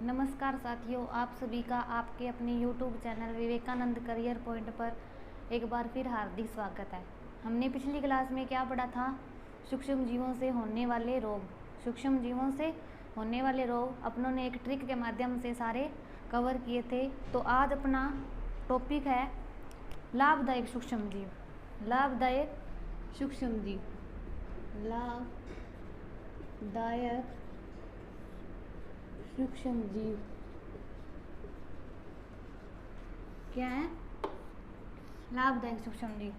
नमस्कार साथियों, आप सभी का आपके अपने YouTube channel Vivekananda career point पर एक बार फिर हार्दिक स्वागत है। हमने पिछली क्लास में क्या पढ़ा था? सूक्ष्म जीवों से होने वाले रोग। सूक्ष्म जीवों से होने वाले रोग अपनों ने एक ट्रिक के माध्यम से सारे कवर किए थे। तो आज अपना टॉपिक है लाभदायक सूक्ष्म जीव। लाभदायक सूक्ष्म जीव, लाभदायक सूक्ष्म जीव क्या है? लाभदायक सूक्ष्म जीव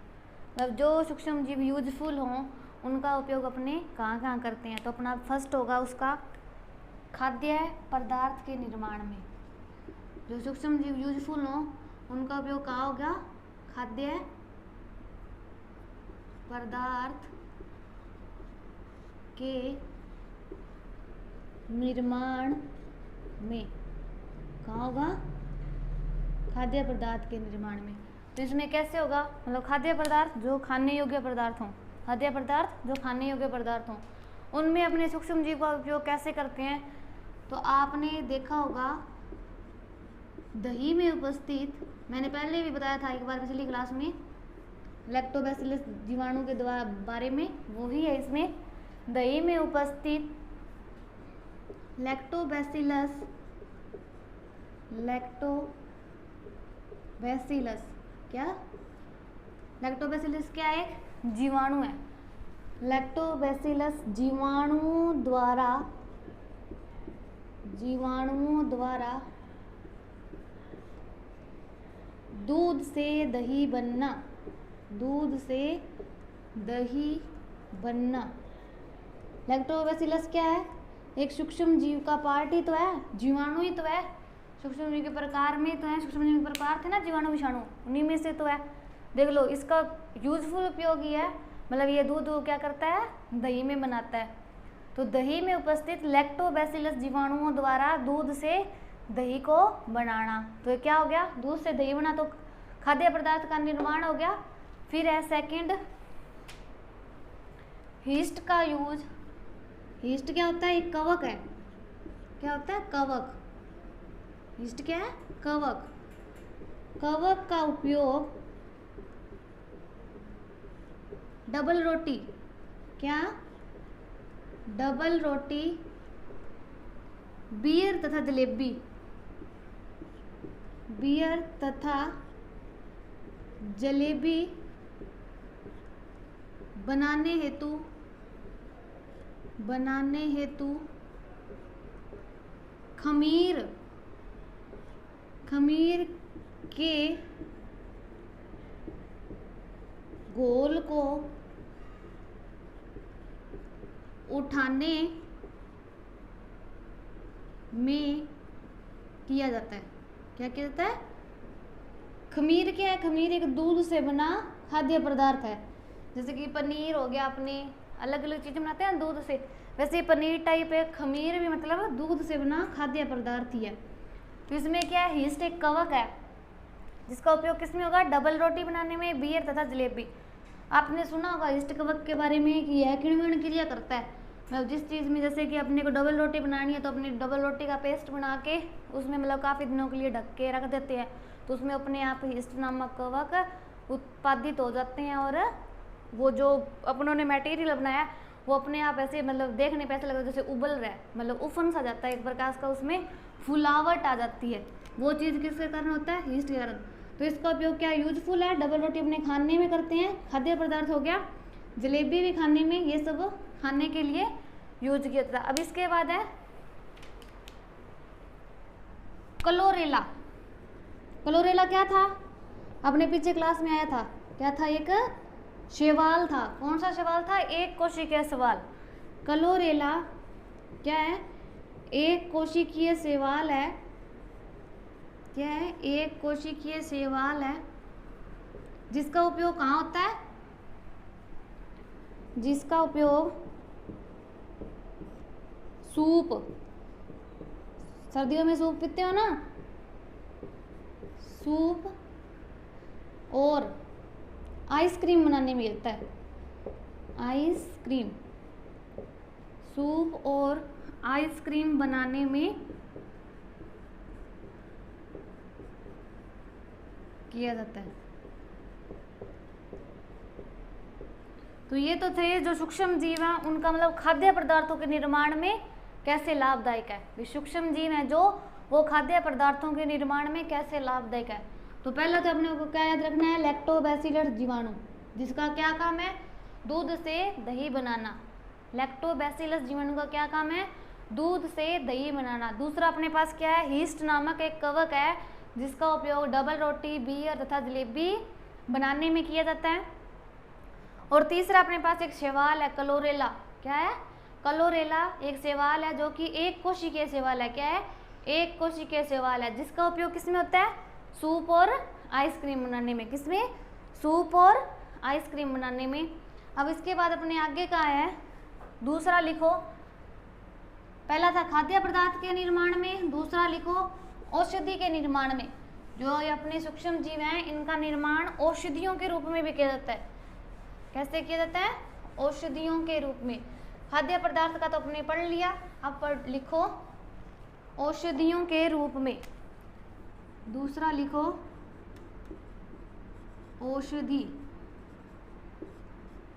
मतलब जो सूक्ष्म जीव यूजफुल हों उनका उपयोग अपने कहाँ कहाँ करते हैं। तो अपना फर्स्ट होगा उसका खाद्य पदार्थ के निर्माण में। जो सूक्ष्म जीव यूजफुल हों उनका उपयोग कहाँ होगा? खाद्य पदार्थ के निर्माण में। कहाँ होगा? खाद्य पदार्थ के निर्माण में। तो इसमें कैसे होगा? मतलब खाद्य पदार्थ जो खाने योग्य पदार्थ हों, खाद्य पदार्थ जो खाने योग्य पदार्थ हों, उनमें अपने सूक्ष्म जीव का उपयोग कैसे करते हैं? तो आपने देखा होगा दही में उपस्थित, मैंने पहले भी बताया था एक बार पिछली क्लास में, लैक्टोबैसिलस जीवाणु के बारे में, वो ही है इसमें। दही में उपस्थित लैक्टोबैसिलस क्या? लैक्टोबैसिलस क्या है? एक जीवाणु है। लैक्टोबैसिलस जीवाणुओं द्वारा दूध से दही बनना। लैक्टोबैसिलस क्या है? एक सूक्ष्म जीव का पार्ट ही तो है, जीवाणु ही तो है। सूक्ष्म जीव के प्रकार में तो है, सूक्ष्म जीव के प्रकार थे ना जीवाणु विषाणु, उन्हीं में से तो है। देख लो, इसका यूजफुल उपयोग ही है, मतलब ये दूध क्या करता है? दही में बनाता है। तो दही में उपस्थित लैक्टोबैसिलस जीवाणुओं द्वारा दूध से दही को बनाना। तो क्या हो गया? दूध से दही बना, तो खाद्य पदार्थ का निर्माण हो गया। फिर है सेकंड, हीस्ट का यूज। हीस्ट क्या होता है? एक कवक है। क्या होता है? कवक। हीस्ट क्या है? कवक। कवक का उपयोग डबल रोटी, क्या? डबल रोटी, बियर तथा जलेबी, बियर तथा जलेबी बनाने हेतु खमीर के घोल को उठाने में किया जाता है। क्या किया जाता है? खमीर क्या है? खमीर एक दूध से बना खाद्य पदार्थ है। जैसे कि पनीर हो गया, अपने अलग अलग चीज़ें बनाते हैं दूध से, वैसे पनीर टाइप है। खमीर भी मतलब दूध से बना खाद्य पदार्थ ही है। तो इसमें क्या है? हीस्ट एक कवक है जिसका उपयोग किसमें होगा? डबल रोटी बनाने में, बियर तथा जलेबी। आपने सुना होगा हीस्ट कवक के बारे में कि यह किण्वन क्रिया करता है। मतलब जिस चीज़ में, जैसे कि अपने को डबल रोटी बनानी है तो अपनी डबल रोटी का पेस्ट बना के उसमें मतलब काफ़ी दिनों के लिए ढक के रख देते हैं, तो उसमें अपने आप हीस्ट नामक कवक उत्पादित हो जाते हैं। और वो जो अपनों ने मटेरियल बनाया वो अपने आप ऐसे मतलब देखने पे ऐसा लगता है जैसे उबल रहा है, मतलब उफन सा जाता है एक प्रकार का, उसमें फुलावट आ जाती है। वो चीज़ किसके कारण होता है? हीस्ट के कारण। तो इसका उपयोग क्या यूजफुल है? डबल रोटी अपने खाने में करते हैं, खाद्य पदार्थ हो गया। जलेबी भी खाने में, ये सब खाने के लिए यूज किया जाता है। अब इसके बाद है क्लोरेला। क्लोरेला क्या था? अपने पीछे क्लास में आया था। क्या था? एक शैवाल था। कौन सा शैवाल था? एक कोशिकीय शैवाल। क्लोरेला क्या है? एक कोशिकीय शैवाल है। क्या है? एक कोशिकीय शैवाल है जिसका उपयोग कहाँ होता है? जिसका उपयोग सूप, सर्दियों में सूप पीते हो ना, सूप और आइसक्रीम बनाने में होता है। आइसक्रीम, सूप और आइसक्रीम बनाने में किया जाता है। तो ये तो थे जो सूक्ष्म जीव हैं, उनका मतलब खाद्य पदार्थों के निर्माण में कैसे लाभदायक है। ये सूक्ष्म जीव हैं जो वो खाद्य पदार्थों के निर्माण में कैसे लाभदायक है। तो पहला तो अपने को क्या याद रखना है, लैक्टोबैसिलस जीवाणु, जिसका क्या काम है, दूध से दही बनाना। लैक्टोबैसिलस जीवाणु का क्या काम है, दूध से दही बनाना। दूसरा अपने पास क्या है, हीस्ट नामक एक कवक है, जिसका उपयोग डबल रोटी, बियर तथा जलेबी बनाने में किया जाता है। और तीसरा अपने पास एक शैवाल है, क्लोरेला। क्या है, क्लोरेला एक शैवाल है जो कि एक कोशिकीय शैवाल है। क्या है, एक कोशिकीय शैवाल है, जिसका उपयोग किसमें होता है, सूप और आइसक्रीम बनाने में। किसमें, सूप और आइसक्रीम बनाने में। अब इसके बाद अपने आगे का है, दूसरा लिखो। पहला था खाद्य पदार्थ के निर्माण में, दूसरा लिखो औषधि के निर्माण में। जो ये अपने सूक्ष्म जीव हैं, इनका निर्माण औषधियों के रूप में भी किया जाता है। कैसे किया जाता है, औषधियों के रूप में। खाद्य पदार्थ का तो अपने पढ़ लिया, अब लिखो औषधियों के रूप में। दूसरा लिखो औषधि,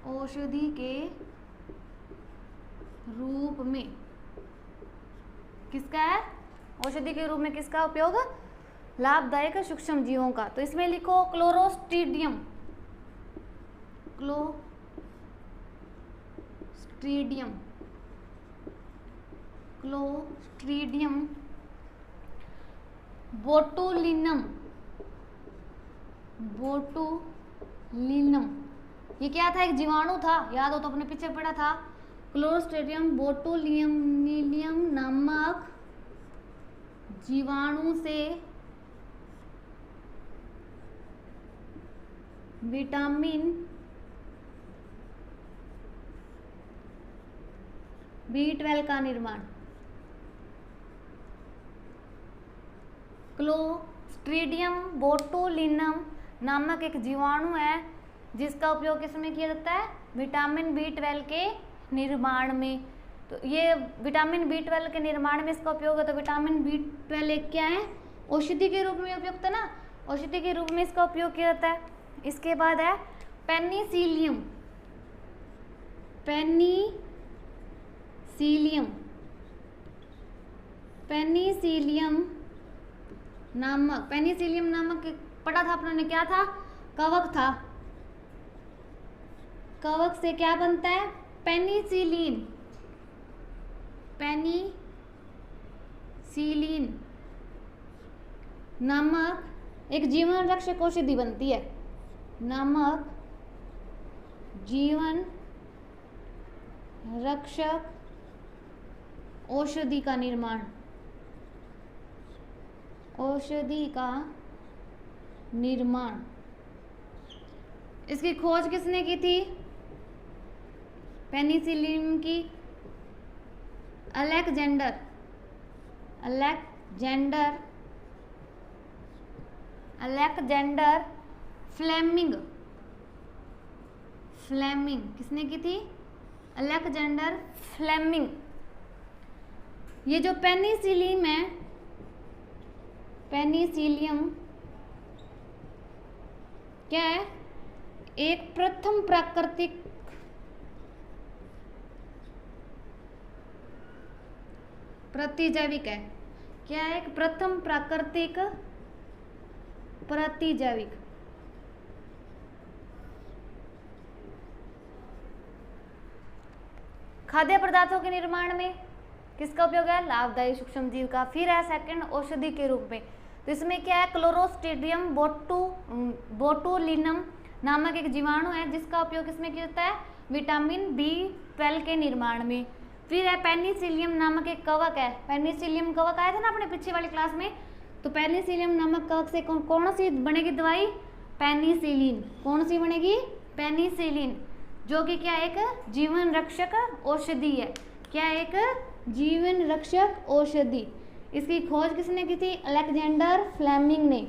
औषधि के रूप में। किसका है, औषधि के रूप में किसका उपयोग, लाभदायक सूक्ष्म जीवों का। तो इसमें लिखो क्लोरोस्ट्रीडियम, क्लोस्ट्रीडियम, क्लोस्ट्रीडियम, बोटुलिनम, बोटुलिनम। ये क्या था, एक जीवाणु था, याद हो तो अपने पीछे पढ़ा था। क्लोस्ट्रीडियम बोटुलिनम नामक जीवाणु से विटामिन B12 का निर्माण। क्लोस्ट्रीडियम बोटुलिनम नामक एक जीवाणु है, जिसका उपयोग किसमें किया जाता है, विटामिन B12 के निर्माण में। तो ये विटामिन B12 के निर्माण में इसका उपयोग है। तो विटामिन B12 एक क्या है, औषधि के रूप में उपयुक्त है ना, औषधि के रूप में इसका उपयोग किया जाता है। इसके बाद है पेनिसिलियम, पेनिसिलियम, पेनिसिलियम नामक, पेनिसिलियम नामक पढ़ा था अपने, क्या था, कवक था। कवक से क्या बनता है, पेनिसिलिन, पेनिसिलिन नामक एक जीवन रक्षक औषधि बनती है, नामक जीवन रक्षक औषधि का निर्माण, औषधि का निर्माण। इसकी खोज किसने की थी, पेनिसिलिन की, Alexander, Alexander, Alexander Fleming, Fleming किसने की थी, अलेक्जेंडर फ्लेमिंग। ये जो पेनिसिलिन है, पेनिसिलियम क्या है, एक प्रथम प्राकृतिक प्रतिजैविक है। क्या है, एक प्रथम प्राकृतिक प्रतिजैविक। खाद्य पदार्थों के निर्माण में किसका उपयोग है, लाभदायी सूक्ष्म जीव का। फिर है सेकंड औषधि के रूप में। तो इसमें क्या है, क्लोरोस्ट्रीडियम बोटुलिनम नामक एक जीवाणु है, जिसका उपयोग किसमें किया जाता है, विटामिन B12 के निर्माण में। फिर है पेनिसिलियम नामक एक कवक है, पेनिसिलियम कवक आया था ना अपने पीछे वाली क्लास में। तो पेनिसिलियम नामक कवक से कौन सी बनेगी दवाई, पेनिसिलिन। कौन सी बनेगी, पेनिसिलिन, जो कि क्या एक जीवन रक्षक औषधि है। क्या एक जीवन रक्षक औषधि। इसकी खोज किसने की थी, अलेक्जेंडर फ्लेमिंग ने।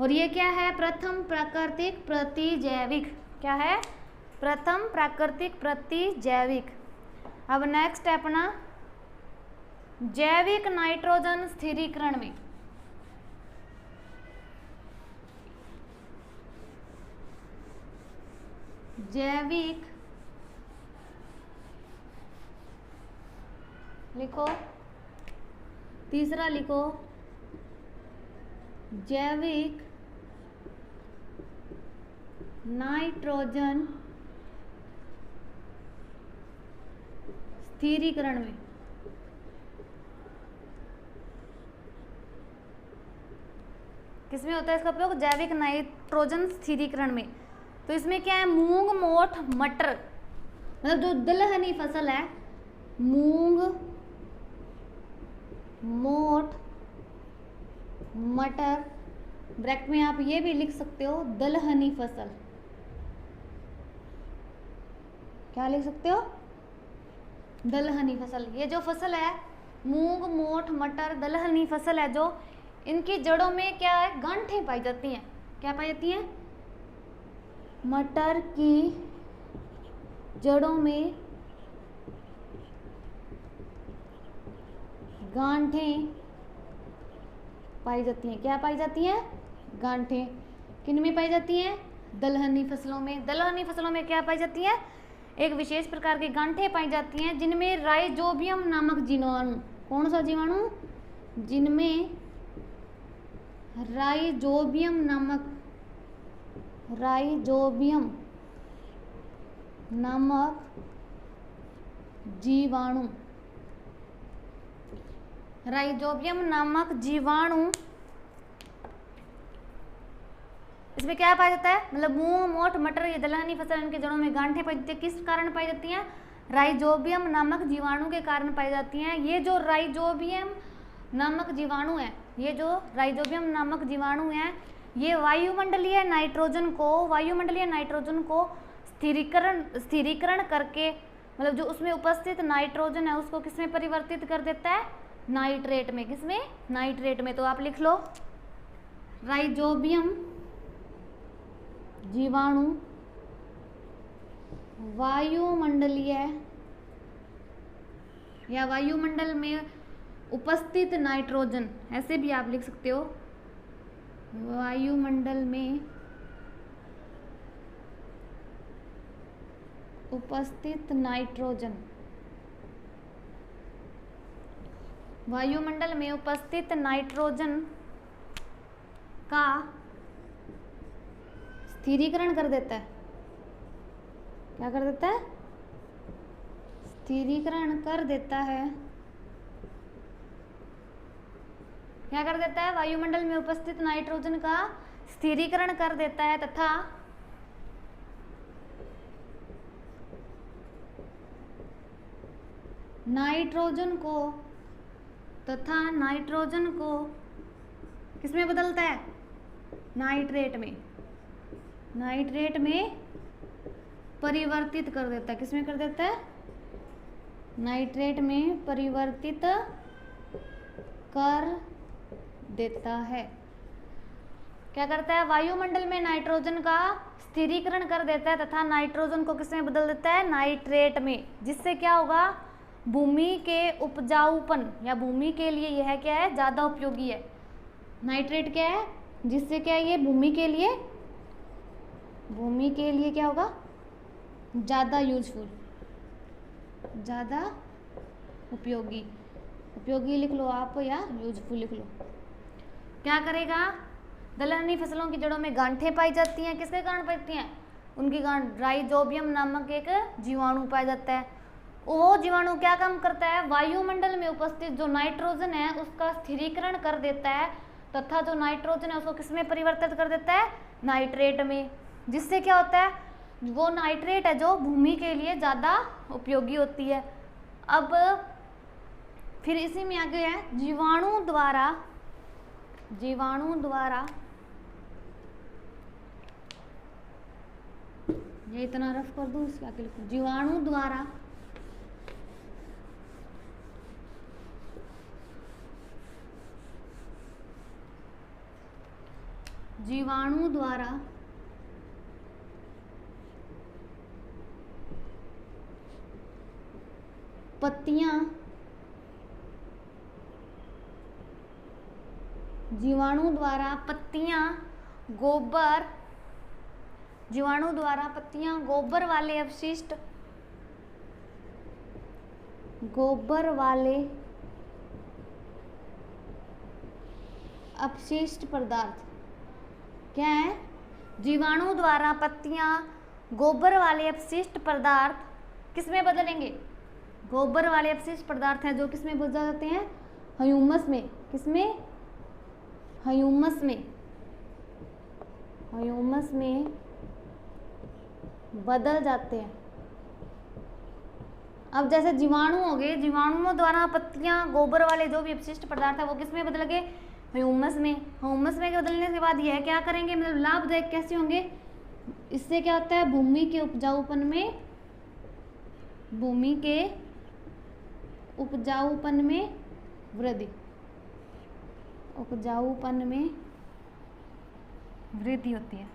और ये क्या है, प्रथम प्राकृतिक प्रतिजैविक। क्या है, प्रथम प्राकृतिक प्रतिजैविक। अब नेक्स्ट है अपना जैविक नाइट्रोजन स्थिरीकरण में। जैविक लिखो, तीसरा लिखो जैविक नाइट्रोजन स्थिरीकरण में। किसमें होता है इसका उपयोग? जैविक नाइट्रोजन स्थिरीकरण में। तो इसमें क्या है? मूंग, मोठ, मटर, मतलब जो दलहनी फसल है, मूंग, मोठ, मटर, ब्रैकेट में आप ये भी लिख सकते हो दलहनी फसल। क्या लिख सकते हो? दलहनी फसल। ये जो फसल है मूंग, मोठ, मटर, दलहनी फसल है जो, इनकी जड़ों में क्या है? गांठें पाई जाती हैं। क्या पाई जाती हैं? मटर की जड़ों में गांठें पाई जाती हैं। क्या पाई जाती हैं? गांठें। किन में पाई जाती हैं? दलहनी फसलों में। दलहनी फसलों में क्या पाई जाती है? एक विशेष प्रकार की गांठें पाई जाती हैं जिनमें राइजोबियम नामक जीवाणु। कौन सा जीवाणु? जिनमें राइजोबियम नामक जीवाणु, राइजोबियम नामक जीवाणु इसमें क्या पाया जाता है? मतलब मूंग, मोठ, मटर, ये दलहनी फसल, इनके जड़ों में गांठें पाई जाती है। किस कारण पाई जाती हैं? राइजोबियम नामक जीवाणु के कारण पाई जाती हैं। ये जो राइजोबियम नामक जीवाणु है, ये वायुमंडलीय नाइट्रोजन को स्थिरीकरण करके, मतलब जो उसमें उपस्थित नाइट्रोजन है उसको किसमें परिवर्तित कर देता है? नाइट्रेट में। किसमें? नाइट्रेट में। तो आप लिख लो राइजोबियम जीवाणु वायुमंडलीय या वायुमंडल में उपस्थित नाइट्रोजन, ऐसे भी आप लिख सकते हो, वायुमंडल में उपस्थित नाइट्रोजन, वायुमंडल में उपस्थित नाइट्रोजन का स्थिरीकरण कर देता है। क्या कर देता है? स्थिरीकरण कर देता है। क्या कर देता है? वायुमंडल में उपस्थित नाइट्रोजन का स्थिरीकरण कर देता है तथा नाइट्रोजन को किसमें बदलता है? नाइट्रेट में परिवर्तित कर देता है। किसमें कर देता है? नाइट्रेट में परिवर्तित कर देता है। क्या करता है? वायुमंडल में नाइट्रोजन का स्थिरीकरण कर देता है तथा नाइट्रोजन को किसमें बदल देता है? नाइट्रेट में। जिससे क्या होगा? भूमि के उपजाऊपन या भूमि के लिए यह क्या है? ज़्यादा उपयोगी है। नाइट्रेट क्या है? जिससे क्या है? ये भूमि के लिए क्या होगा? ज़्यादा यूजफुल, ज़्यादा उपयोगी लिख लो आप या यूजफुल लिख लो। क्या करेगा? दलहनी फसलों की जड़ों में गांठें पाई जाती हैं। किसके कारण पाई जाती हैं? उनकी गांठ राइजोबियम नामक एक जीवाणु पाया जाता है। वो जीवाणु क्या काम करता है? वायुमंडल में उपस्थित जो नाइट्रोजन है उसका स्थिरीकरण कर देता है तथा जो नाइट्रोजन है उसको किसमें परिवर्तित कर देता है? नाइट्रेट में। जिससे क्या होता है? वो नाइट्रेट है जो भूमि के लिए ज़्यादा उपयोगी होती है। अब फिर इसी में आगे है जीवाणु द्वारा ये इतना रफ कर दूं, इसके आगे लिखूं जीवाणु द्वारा पत्तियां गोबर, जीवाणु द्वारा पत्तियां गोबर वाले अपशिष्ट पदार्थ क्या है? जीवाणु द्वारा पत्तियां गोबर वाले अपशिष्ट पदार्थ किसमें बदलेंगे? गोबर वाले अपशिष्ट पदार्थ हैं जो किसमें बदल जाते हैं? ह्यूमस में। किसमें? ह्यूमस में। ह्यूमस में बदल जाते हैं। अब जैसे जीवाणु हो गए, जीवाणुओं द्वारा पत्तियां गोबर वाले जो भी अपशिष्ट पदार्थ है वो किसमें बदल गए? ह्यूमस में। ह्यूमस में बदलने के बाद यह क्या करेंगे, मतलब लाभदायक कैसे होंगे? इससे क्या होता है? भूमि के उपजाऊपन में वृद्धि। उपजाऊपन में वृद्धि होती है।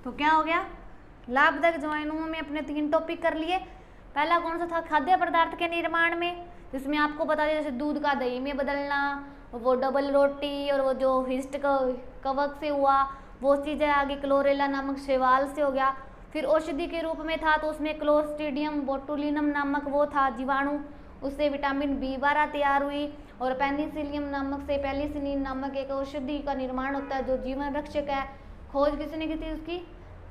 तो क्या हो गया? लाभदायक जीवाणुओं में अपने 3 टॉपिक कर लिए। पहला कौन सा था? खाद्य पदार्थ के निर्माण में, जिसमें आपको बता दें जैसे दूध का दही में बदलना, वो डबल रोटी और वो जो हिस्ट कवक से हुआ वो चीज़ें। आगे क्लोरेला नामक शैवाल से हो गया। फिर औषधि के रूप में था तो उसमें क्लोस्ट्रीडियम बोटुलिनम नामक वो था जीवाणु, उससे विटामिन B12 तैयार हुई। और पेनिसिलियम नामक से पेनिसिलिन नामक एक औषधि का निर्माण होता है जो जीवन रक्षक है। खोज किसने की थी उसकी?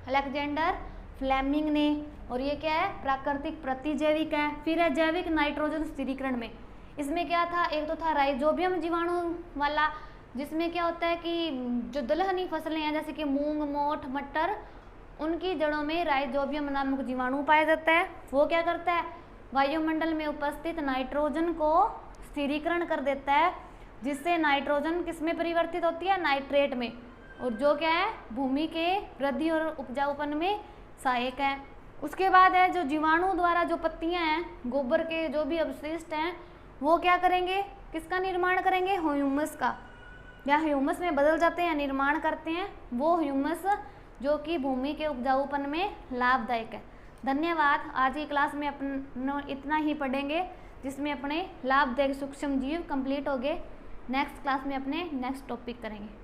अलेक्जेंडर फ्लेमिंग ने। और ये क्या है? प्राकृतिक प्रतिजैविक है। फिर है जैविक नाइट्रोजन स्थिरीकरण में। इसमें क्या था? एक तो था राइजोबियम जीवाणु वाला, जिसमें क्या होता है कि जो दलहनी फसलें हैं जैसे कि मूंग, मोठ, मटर, उनकी जड़ों में राइजोबियम नामक जीवाणु पाया जाता है। वो क्या करता है? वायुमंडल में उपस्थित नाइट्रोजन को स्थिरीकरण कर देता है, जिससे नाइट्रोजन किसमें परिवर्तित होती है? नाइट्रेट में। और जो क्या है? भूमि के वृद्धि और उपजाऊपन में सहायक है। उसके बाद है जो जीवाणु द्वारा जो पत्तियां हैं, गोबर के जो भी अवशिष्ट हैं, वो क्या करेंगे? किसका निर्माण करेंगे? ह्यूमस का। या ह्यूमस में बदल जाते हैं, निर्माण करते हैं वो ह्यूमस जो कि भूमि के उपजाऊपन में लाभदायक है। धन्यवाद। आज की क्लास में अपन इतना ही पढ़ेंगे, जिसमें अपने लाभदायक सूक्ष्म जीव कंप्लीट हो गए। नेक्स्ट क्लास में अपने नेक्स्ट टॉपिक करेंगे।